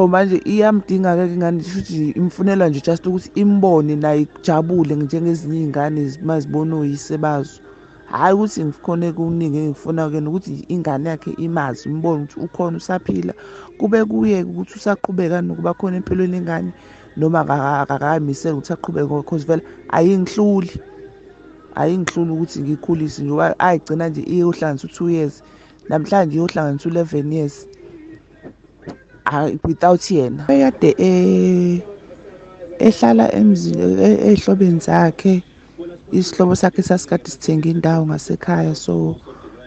Manje iyamdinga-ke ingane shuthi imfunela nje just ukuthi imbone naye ijabule njengezinye iy'ngane mazibona oyise bazo. Hhayi ukuthi ngikhone kuningi engikufuna-ke nokuthi ingane yakhe imazi imbone ukuthi ukhona usaphila. Kube kuye ukuthi usaqhubeka nokuba khona empilweni yengane noma akakamisele ukuthi aqhubeke cause vele ayingihluli ukuthi ngikhulise nje ayigcina nje iyohlanganisa u-2 years namhlanje iyohlanganisa u-11 years without yena. Ekade ehlala emzini ey'hlobeni zakhe, isihlobo sakhe sasikade sithenga indawo ngasekhaya, so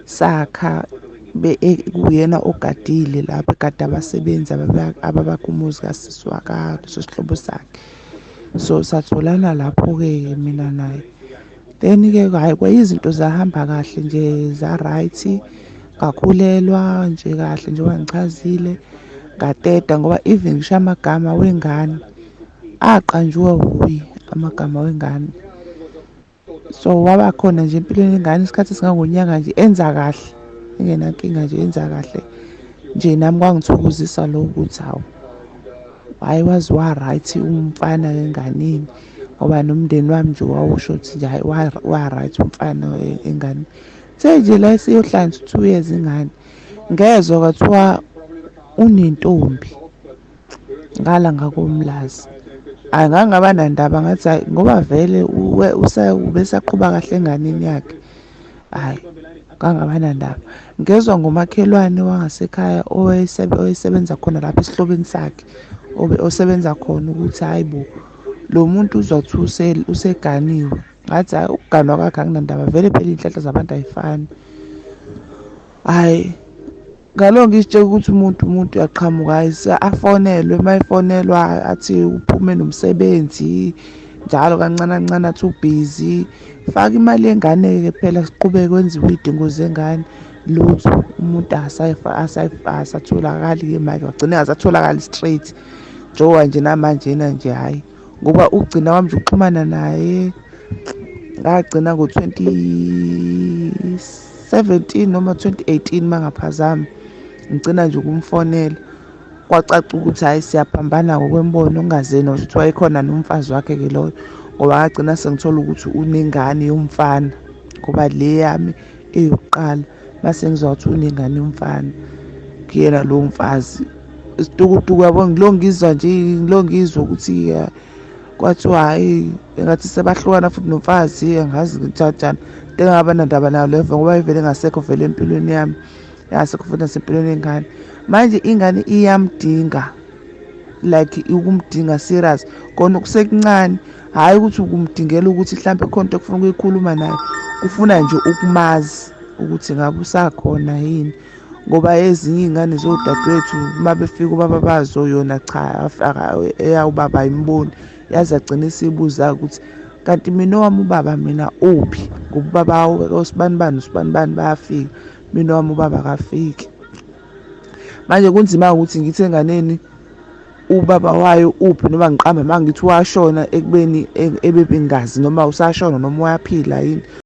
sakha kuyena ogadile lapho egade abasebenzi ababakha umuzi kasisi leso sihlobo sakhe. So satholana lapho-ke mina naye. Then-ke hhayi kwayizinto zahamba kahle nje za-right, ngakhulelwa nje kahle njengoba ngichazile. Ngateta ngoba even ngisho amagama wengane aqanjwe wuye amagama wengane. So waba khona nje empilweni yengane isikhathi esingangonyaka nje enza kahle, engenankinga nje enza kahle. Nje nami kwangithokozisa lokho ukuthi hawu hhayi waze wa-right umfana enganeni ngoba nomndeni wami nje wawusho ukuthi nje hhayi wa-right umfana enganeni. Nje la isiyohlanganisa 2 years ingane ngezwa kwathiwa unentombi ngala ngakoMlazi. Angangaba nandaba ngathi hhayi ngoba vele ubesaqhuba kahle enganeni yakhe. Hhayi ngangaba nandaba. Ngezwa ngomakhelwane wangasekhaya owayesebenza khona lapho esihlobeni sakhe osebenza khona ukuthi hhayi bo lo muntu uzothi useganiwe. Ngathi hhayi ukuganwa kwakhe anginandaba vele phela iy'nhlanhla zabantu ayifani. Hhayi ngaloko ngizitshela ukuthi umuntu uyaqhamuka afonelwe mayefonelwa athi uphume nomsebenzi njalo kancane kancane athi ubhizi. Faka imali yengane-ke phela siqhubeke kwenziwe iy'dingo zengane lutho umuntu asatholakali-ke manje wagcina engasatholakali straight njengoba nje namanjena nje hhayi ngoba ukugcina kwami nje ukuxhumana naye ngagcina ngo-2017 noma 2018 mangaphazami ngigcina nje ukumfonela. Kwacaca ukuthi hhayi siyaphambana ngokwembono okungazeni ukuthi wayekhona nomfazi wakhe-ke loyo ngoba ngagcina sengithola ukuthi unengane yomfana ngoba le yami eyokuqala mase ngizwa ukuthi unengane yomfana kuyena lowo mfazi. Isitukutuku yabo ngilo ngizwa nje ngilo ngizwa ukuthi kwathiwa hhayi engathi sebahlukana futhi nomfazi angazi kanjani. Engaba nandaba nayo leyo ngoba ivele engasekho vele empilweni yami engasekho futhi nasempilweni yengane. Manje ingane iyamdinga like ukumdinga serious khona kusekuncane, hhayi ukuthi ukumdingela ukuthi mhlawumbe khona into okufuna ukuyikhuluma naye, ufuna nje ukumazi ukuthi ngabe usakhona yini ngoba ezinye iy'ngane zodadewethu uma befika ubaba bazo yona cha eyawubaba ayimboni yaze agcine esiyibuza ukuthi kanti mina owami ubaba mina uphi ngoba ubaba osibanibani osibanibani bayafika, mina owami ubaba akafiki. Manje kunzima ukuthi ngithi enganeni ubaba wayo uphi noma ngiqambe uma ngithi washona ekubeni ebebingazi noma usashona noma uyaphila yini.